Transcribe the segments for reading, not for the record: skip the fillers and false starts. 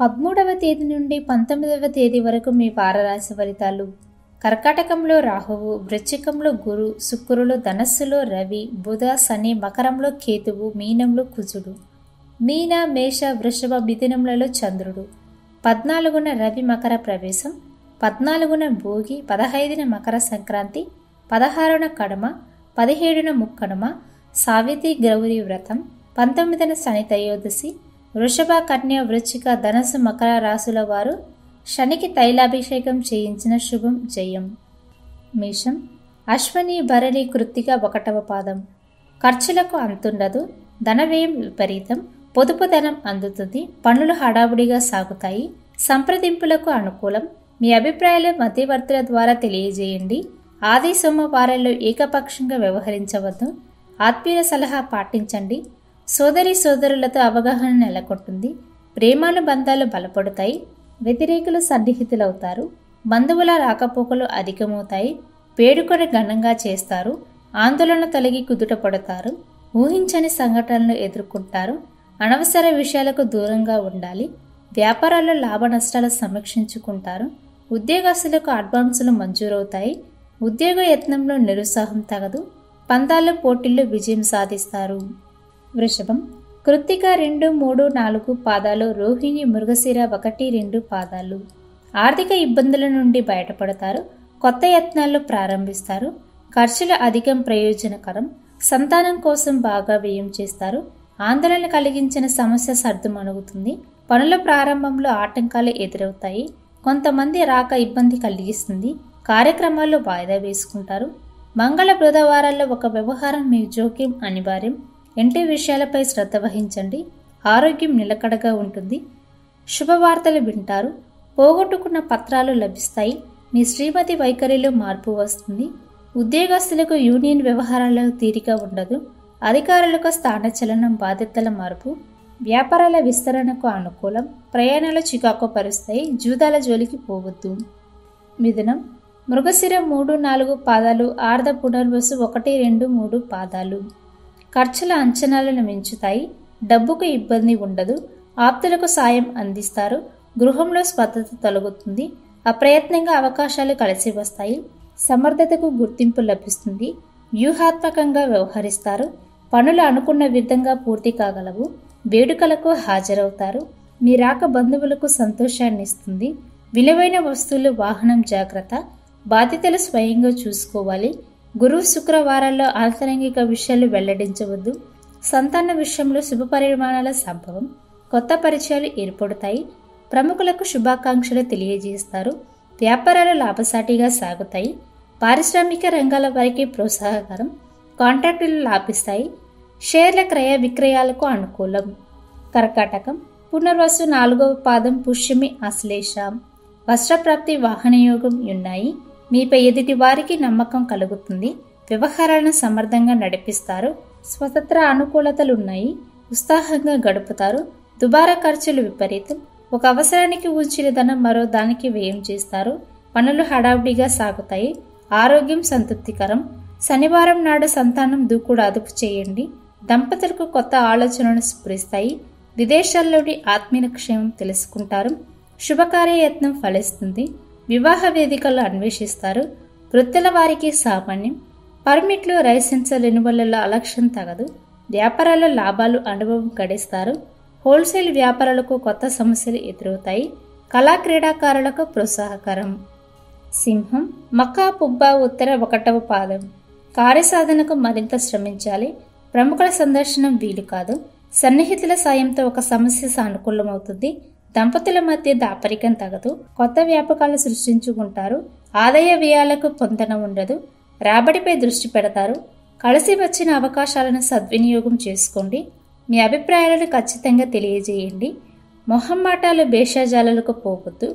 13వ తేదీ నుండి 19వ తేదీ వరకు మీ వారరాశి ఫలితాలు. కర్కాటకంలో రాహువు, వృశ్చికంలో గురు, శుక్రులు, ధనస్సులో రవి, బుధ, శని, మకరంలో కేతువు, మీనంలో కుజుడు, మీన, మేష, వృషభ, మిథునంలలో చంద్రుడు. 14న రవి మకర ప్రవేశం, 14న భోగి, 15న మకర సంక్రాంతి, 16న కడమ, 17న ముక్కడమ, సావిత్రి గౌరీ వ్రతం, 19న శని త్రయోదశి. వృషభ, కన్య, వృశ్చిక, ధనస్సు, మకర రాశుల వారు శనికి తైలాభిషేకం చేయించిన శుభం జయం. మేషం, అశ్వని, భరణి, కృత్తిక 1వ పాదం. ఖర్చులకు అంతుండదు, ధనవ్యయం విపరీతం, పొదుపు ధనం అందుతుంది, పనులు హడావుడిగా సాగుతాయి, సంప్రదింపులకు అనుకూలం. మీ అభిప్రాయాలు మధ్యవర్తుల ద్వారా తెలియజేయండి. ఆది సోమవారాల్లో ఏకపక్షంగా వ్యవహరించవద్దు, ఆత్మీయుల సలహా పాటించండి. సోదరి సోదరులతో అవగాహన నెలకొంటుంది, ప్రేమానుబంధాలు బలపడతాయి, వ్యతిరేకులు సన్నిహితులవుతారు, బంధువుల రాకపోకలు అధికమవుతాయి, వేడుకను ఘనంగా చేస్తారు, ఆందోళన తొలగి కుదుట పడతారు, ఊహించని సంఘటనలు ఎదుర్కొంటారు, అనవసర విషయాలకు దూరంగా ఉండాలి, వ్యాపారాల్లో లాభ నష్టాలు సమీక్షించుకుంటారు, ఉద్యోగస్తులకు అడ్వాన్సులు మంజూరవుతాయి, ఉద్యోగ యత్నంలో నిరుత్సాహం తగదు, పందాలు పోటీల్లో విజయం సాధిస్తారు. వృషభం, కృత్తిక 2, 3, 4 పాదాలు, రోహిణి, మృగశిర 1, 2 పాదాలు. ఆర్థిక ఇబ్బందుల నుండి బయటపడతారు, కొత్త యత్నాలు ప్రారంభిస్తారు, ఖర్చుల అధికం ప్రయోజనకరం, సంతానం కోసం బాగా వ్యయం చేస్తారు, ఆందోళన కలిగించిన సమస్య సర్దుమణుగుతుంది, పనుల ప్రారంభంలో ఆటంకాలు ఎదురవుతాయి, కొంతమంది రాక ఇబ్బంది కలిగిస్తుంది, కార్యక్రమాల్లో వాయిదా వేసుకుంటారు, మంగళ బుధవారాల్లో ఒక వ్యవహారం మీ జోక్యం అనివార్యం, ఇంటి విషయాలపై శ్రద్ధ వహించండి, ఆరోగ్యం నిలకడగా ఉంటుంది, శుభవార్తలు వింటారు, పోగొట్టుకున్న పత్రాలు లభిస్తాయి, మీ శ్రీమతి వైఖరిలో మార్పు వస్తుంది, ఉద్యోగస్తులకు యూనియన్ వ్యవహారాల్లో తీరిక ఉండదు, అధికారులకు స్థానచలనం, బాధ్యతల మార్పు, వ్యాపారాల విస్తరణకు అనుకూలం, ప్రయాణాలు చికాకు పరుస్తాయి, జూదాల జోలికి పోవద్దు. మిథునం, మృగశిర 3, 4 పాదాలు, ఆర్ధ పునర్వసు 1, 2, 3 పాదాలు. ఖర్చుల అంచనాలను మించుతాయి, డబ్బుకు ఇబ్బంది ఉండదు, ఆప్తులకు సాయం అందిస్తారు, గృహంలో స్పష్టత తొలగుతుంది, అప్రయత్నంగా అవకాశాలు కలిసి వస్తాయి, సమర్థతకు గుర్తింపు లభిస్తుంది, వ్యూహాత్మకంగా వ్యవహరిస్తారు, పనులు అనుకున్న విధంగా పూర్తి కాగలవు, వేడుకలకు హాజరవుతారు, మీ రాక బంధువులకు సంతోషాన్ని ఇస్తుంది, విలువైన వస్తువులు, వాహనం జాగ్రత్త, బాధ్యతలు స్వయంగా చూసుకోవాలి, గురు శుక్రవారాల్లో ఆంతరంగిక విషయాలు వెల్లడించవద్దు, సంతాన విషయంలో శుభ పరిమాణాల సంభవం, కొత్త పరిచయాలు ఏర్పడతాయి, ప్రముఖులకు శుభాకాంక్షలు తెలియజేస్తారు, వ్యాపారాలు లాభసాటిగా సాగుతాయి, పారిశ్రామిక రంగాల వారికి ప్రోత్సాహకరం, కాంట్రాక్టులు లాభిస్తాయి, షేర్ల క్రయ విక్రయాలకు అనుకూలం. కర్కాటకం, పునర్వసు 4వ పాదం, పుష్యమి, ఆశ్లేష. వస్త్రప్రాప్తి, వాహనయోగం ఉన్నాయి, మీపై ఎదుటి వారికి నమ్మకం కలుగుతుంది, వ్యవహారాలను సమర్థంగా నడిపిస్తారు, స్వతంత్ర అనుకూలతలున్నాయి, ఉత్సాహంగా గడుపుతారు, దుబారా ఖర్చులు విపరీతం, ఒక అవసరానికి ఉంచిన ధనం మరో దానికి వ్యయం చేస్తారు, పనులు హడావుడిగా సాగుతాయి, ఆరోగ్యం సంతృప్తికరం, శనివారం నాడు సంతానం దూకుడు అదుపు చేయండి, దంపతులకు కొత్త ఆలోచనలు స్ఫురిస్తాయి, విదేశాల్లోని ఆత్మీయ క్షేమం తెలుసుకుంటారు, శుభకార్యయత్నం ఫలిస్తుంది, వివాహ వేదికలు అన్వేషిస్తారు, వృత్తుల వారికి సామాన్యం, పర్మిట్లు, లైసెన్స్ రెన్యువల్ల అలక్ష్యం తగదు, వ్యాపారాల లాభాలు అనుభవం గడిస్తారు, హోల్సేల్ వ్యాపారాలకు కొత్త సమస్యలు ఎదురవుతాయి, కళా క్రీడాకారులకు ప్రోత్సాహకరం. సింహం, మకా, పుబ్బ, ఉత్తర 1వ పాదం. కార్యసాధనకు మరింత శ్రమించాలి, ప్రముఖుల సందర్శనం వీలు కాదు, సన్నిహితుల సాయంతో ఒక సమస్య సానుకూలమవుతుంది, దంపతుల మధ్య దాపరికం తగదు, కొత్త వ్యాపకాలు సృష్టించుకుంటారు, ఆదాయ వ్యయాలకు పొంతన ఉండదు, రాబడిపై దృష్టి పెడతారు, కలిసి వచ్చిన అవకాశాలను సద్వినియోగం చేసుకోండి, మీ అభిప్రాయాలను ఖచ్చితంగా తెలియజేయండి, మొహమ్మాటాలు, భేషజాలకు పోవద్దు,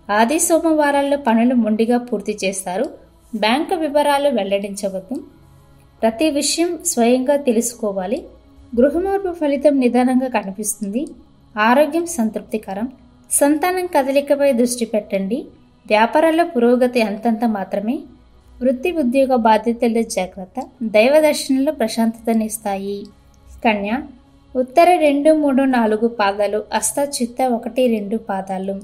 ఆది సోమవారాల్లో పనులు మొండిగా పూర్తి చేస్తారు, బ్యాంకు వివరాలు వెల్లడించవద్దు, ప్రతి విషయం స్వయంగా తెలుసుకోవాలి, గృహమార్పు ఫలితం నిదానంగా కనిపిస్తుంది, ఆరోగ్యం సంతృప్తికరం, సంతానం కదలికపై దృష్టి పెట్టండి, వ్యాపారాల్లో పురోగతి అంతంత మాత్రమే, వృత్తి ఉద్యోగ బాధ్యతల్లో జాగ్రత్త, దైవ దర్శనంలో ప్రశాంతతనిస్తాయి. కన్య, ఉత్తర 2, 3, 4 పాదాలు, హస్త చిత్త 1, 2 పాదాలు.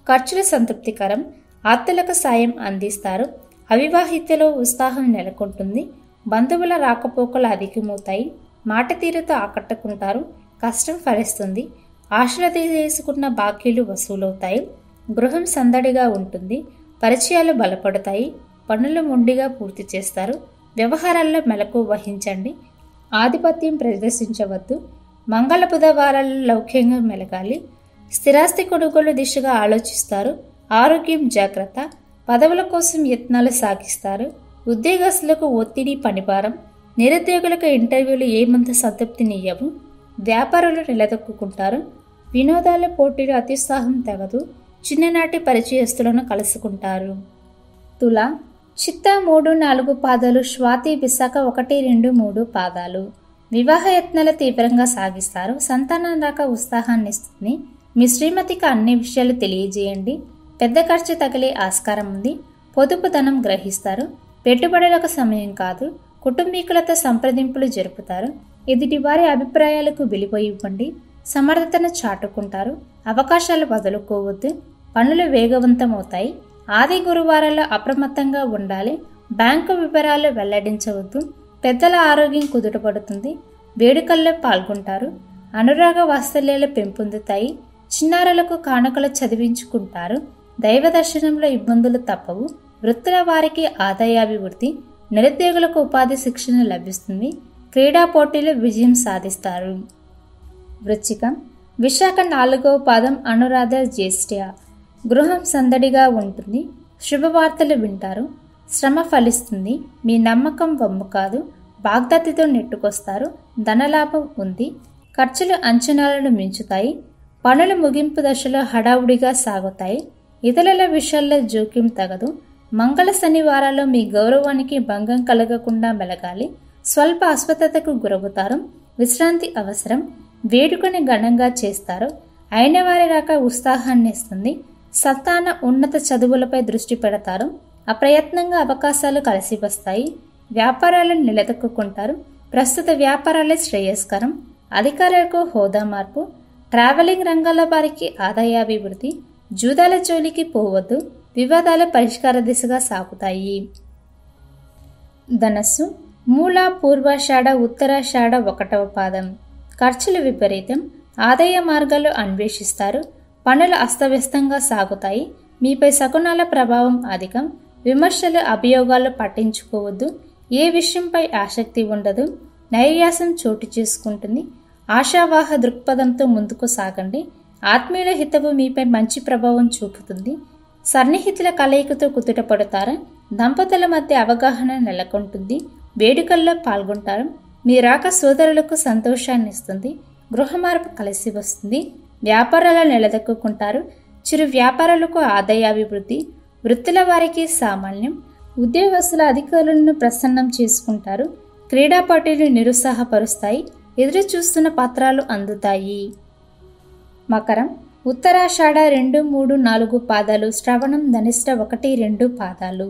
ఖర్చులు సంతృప్తికరం. ఆప్తులకు సాయం అందిస్తారు. అవివాహితలో ఉత్సాహం నెలకొంటుంది. బంధువుల రాకపోకలు అధికమవుతాయి. మాట తీరుతో ఆకట్టుకుంటారు. కష్టం ఫలిస్తుంది. ఆశలు తీసుకున్న బాకీలు వసూలవుతాయి. గృహం సందడిగా ఉంటుంది. పరిచయాలు బలపడతాయి. పనులు మొండిగా పూర్తి చేస్తారు. వ్యవహారాల్లో మెలకువ వహించండి. ఆధిపత్యం ప్రదర్శించవద్దు. మంగళ బుధవారాల్లో లౌక్యంగా మెలగాలి. స్థిరాస్తి కొనుగోలు దిశగా ఆలోచిస్తారు. ఆరోగ్యం జాగ్రత్త. పదవుల కోసం యత్నాలు సాగిస్తారు. ఉద్యోగస్తులకు ఒత్తిడి, పనిభారం. నిరుద్యోగులకు ఇంటర్వ్యూలు ఏమంత సంతృప్తినియ్యవు. వ్యాపారులు నిలదొక్కుంటారు. వినోదాల పోటీలు అత్యుత్సాహం తగదు. చిన్ననాటి పరిచయస్తులను కలుసుకుంటారు. తుల చిత్త 3, 4 పాదాలు, స్వాతి విశాఖ 1, 2, 3 పాదాలు. వివాహ యత్నాలు తీవ్రంగా సాగిస్తారు. సంతానం రాక ఉత్సాహాన్ని ఇస్తుంది. మీ శ్రీమతికి అన్ని విషయాలు తెలియజేయండి. పెద్ద ఖర్చు తగిలే ఆస్కారం ఉంది. పొదుపు ధనం గ్రహిస్తారు. పెట్టుబడులకు సమయం కాదు. కుటుంబీకులతో సంప్రదింపులు జరుపుతారు. ఎదుటి వారి అభిప్రాయాలకు విలువ ఇవ్వండి. సమర్థతను చాటుకుంటారు. అవకాశాలు వదులుకోవద్దు. పనులు వేగవంతమవుతాయి. ఆది గురువారాల్లో అప్రమత్తంగా ఉండాలి. బ్యాంకు వివరాలు వెల్లడించవద్దు. పెద్దల ఆరోగ్యం కుదుటపడుతుంది. వేడుకల్లో పాల్గొంటారు. అనురాగ వాత్సల్యాలు పెంపొందుతాయి. చిన్నారులకు కానుకలు చదివించుకుంటారు. దైవ దర్శనంలో ఇబ్బందులు తప్పవు. వృత్తుల వారికి ఆదాయాభివృద్ధి. నిరుద్యోగులకు ఉపాధి శిక్షణ లభిస్తుంది. క్రీడా పోటీలు విజయం సాధిస్తారు. వృశ్చికం విశాఖ 4వ పాదం, అనురాధ జ్యేష్ఠ. గృహం సందడిగా ఉంటుంది. శుభవార్తలు వింటారు. శ్రమ ఫలిస్తుంది. మీ నమ్మకం వమ్ము కాదు. వాగ్దత్తితో నెట్టుకొస్తారు. ధనలాభం ఉంది. ఖర్చులు అంచనాలను మించుతాయి. పనులు ముగింపు దశలో హడావుడిగా సాగుతాయి. ఇతరుల విషయాల్లో జోక్యం తగదు. మంగళ శనివారాల్లో మీ గౌరవానికి భంగం కలగకుండా మెలగాలి. స్వల్ప అస్వస్థతకు గురవుతారు. విశ్రాంతి అవసరం. వేడుకని ఘనంగా చేస్తారు. అయిన వారి రాక ఉత్సాహాన్ని ఇస్తుంది. సంతాన ఉన్నత చదువులపై దృష్టి పెడతారు. అప్రయత్నంగా అవకాశాలు కలిసి వస్తాయి. వ్యాపారాలను నిలదొక్కుంటారు. ప్రస్తుత వ్యాపారాలే శ్రేయస్కరం. అధికారులకు హోదా మార్పు. ట్రావెలింగ్ రంగాల వారికి ఆదాయాభివృద్ధి. జూదాల జోలికి పోవద్దు. వివాదాల పరిష్కార దిశగా సాగుతాయి. ధనస్సు మూల, పూర్వాషాఢ, ఉత్తరాషాఢ 1వ పాదం. ఖర్చులు విపరీతం. ఆదాయ మార్గాలు అన్వేషిస్తారు. పనులు అస్తవ్యస్తంగా సాగుతాయి. మీపై శకునాల ప్రభావం అధికం. విమర్శలు, అభియోగాలు పట్టించుకోవద్దు. ఏ విషయంపై ఆసక్తి ఉండదు. నైరాశ్యం చోటు చేసుకుంటుంది. ఆశావాహ దృక్పథంతో ముందుకు సాగండి. ఆత్మీయుల హితవు మీపై మంచి ప్రభావం చూపుతుంది. సన్నిహితుల కలయికతో కుదుటపడతారు. దంపతుల మధ్య అవగాహన నెలకొంటుంది. వేడుకల్లో పాల్గొంటారు. మీ రాక సోదరులకు సంతోషాన్ని ఇస్తుంది. గృహ మార్పు కలిసి వస్తుంది. వ్యాపారాలు నిలదొక్కుంటారు. చిరు వ్యాపారాలకు ఆదాయాభివృద్ధి. వృత్తుల వారికి సామాన్యం. ఉద్యోగస్తుల అధికారులను ప్రసన్నం చేసుకుంటారు. క్రీడా పోటీలు నిరుత్సాహపరుస్తాయి. ఎదురు చూస్తున్న పత్రాలు అందుతాయి. మకరం ఉత్తరాషాఢ 2, 3, 4 పాదాలు, శ్రవణం, ధనిష్ట 1, 2 పాదాలు.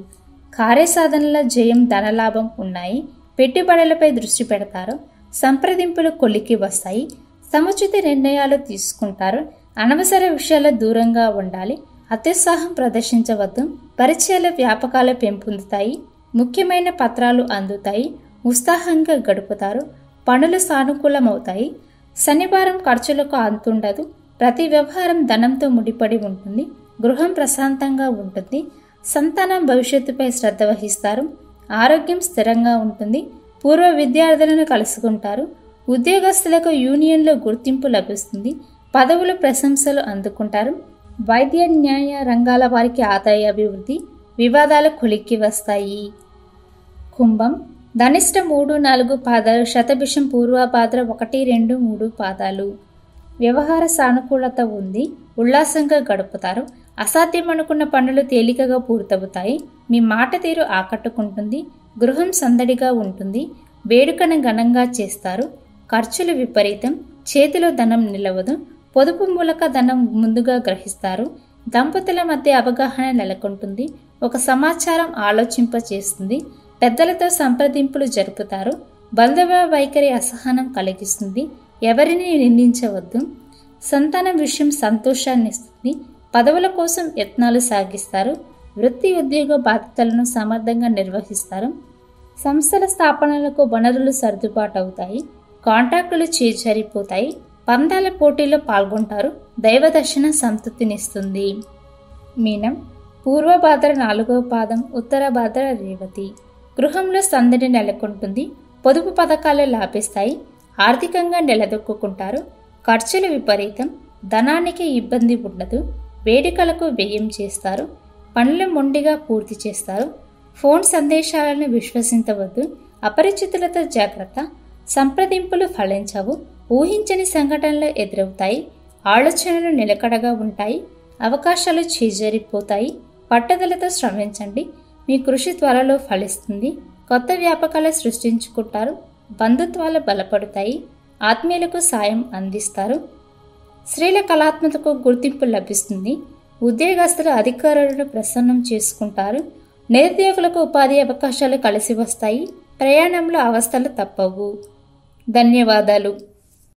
కార్యసాధనల జయం, ధనలాభం ఉన్నాయి. పెట్టుబడులపై దృష్టి పెడతారు. సంప్రదింపులు కొలికి వస్తాయి. సముచిత నిర్ణయాలు తీసుకుంటారు. అనవసర విషయాల దూరంగా ఉండాలి. అత్యుత్సాహం ప్రదర్శించవద్దు. పరిచయాల వ్యాపకాలు పెంపొందుతాయి. ముఖ్యమైన పత్రాలు అందుతాయి. ఉత్సాహంగా గడుపుతారు. పనులు సానుకూలమవుతాయి. శనివారం ఖర్చులకు అంతుండదు. ప్రతి వ్యవహారం ధనంతో ముడిపడి ఉంటుంది. గృహం ప్రశాంతంగా ఉంటుంది. సంతానం భవిష్యత్తుపై శ్రద్ధ వహిస్తారు. ఆరోగ్యం స్థిరంగా ఉంటుంది. పూర్వ విద్యార్థులను కలుసుకుంటారు. ఉద్యోగస్తులకు యూనియన్లో గుర్తింపు లభిస్తుంది. పదవులు, ప్రశంసలు అందుకుంటారు. వైద్య, న్యాయ రంగాల వారికి ఆదాయాభివృద్ధి. వివాదాలు కొలిక్కి వస్తాయి. కుంభం ధనిష్ట 3, 4 పాదాలు, శతభిషం, పూర్వభాద్ర 1, 2, 3 పాదాలు. వ్యవహార సానుకూలత ఉంది. ఉల్లాసంగా గడుపుతారు. అసాధ్యమనుకున్న పనులు తేలికగా పూర్తవుతాయి. మీ మాట తీరు ఆకట్టుకుంటుంది. గృహం సందడిగా ఉంటుంది. వేడుకను ఘనంగా చేస్తారు. ఖర్చులు విపరీతం. చేతిలో ధనం నిలవదు. పొదుపు మూలక ధనం ముందుగా గ్రహిస్తారు. దంపతుల మధ్య అవగాహన నెలకొంటుంది. ఒక సమాచారం ఆలోచింపచేస్తుంది. పెద్దలతో సంప్రదింపులు జరుపుతారు. బంధువుల వైఖరి అసహనం కలిగిస్తుంది. ఎవరిని నిందించవద్దు. సంతానం విషయం సంతోషాన్ని ఇస్తుంది. పదవుల కోసం యత్నాలు సాగిస్తారు. వృత్తి ఉద్యోగ బాధ్యతలను సమర్థంగా నిర్వహిస్తారు. సంస్థల స్థాపనలకు వనరులు సర్దుబాటు అవుతాయి. కాంట్రాక్టులు చేజారిపోతాయి. పందాల పోటీలో పాల్గొంటారు. దైవ దర్శన సంతృప్తినిస్తుంది. మీనం, పూర్వభాద్ర 4వ పాదం, ఉత్తర భాద్ర రేవతి. గృహంలో సందడి నెలకొంటుంది. పొదుపు పథకాలు లాభిస్తాయి. ఆర్థికంగా నిలదొక్కుంటారు. ఖర్చులు విపరీతం. ధనానికి ఇబ్బంది ఉండదు. వేడుకలకు వ్యయం చేస్తారు. పనులు మొండిగా పూర్తి చేస్తారు. ఫోన్ సందేశాలను విశ్వసించవద్దు. అపరిచితులతో జాగ్రత్త. సంప్రదింపులు ఫలించవు. ఊహించని సంఘటనలు ఎదురవుతాయి. ఆలోచనలు నిలకడగా ఉంటాయి. అవకాశాలు చేజారిపోతాయి. పట్టుదలతో శ్రమించండి. మీ కృషి త్వరలో ఫలిస్తుంది. కొత్త వ్యాపకాలు సృష్టించుకుంటారు. బంధుత్వాలు బలపడతాయి. ఆత్మీయులకు సాయం అందిస్తారు. స్త్రీల కళాత్మకకు గుర్తింపు లభిస్తుంది. ఉద్యోగస్తులు అధికారులను ప్రసన్నం చేసుకుంటారు. నిరుద్యోగులకు ఉపాధి అవకాశాలు కలిసి వస్తాయి. ప్రయాణంలో అవస్థలు తప్పవు. ధన్యవాదాలు.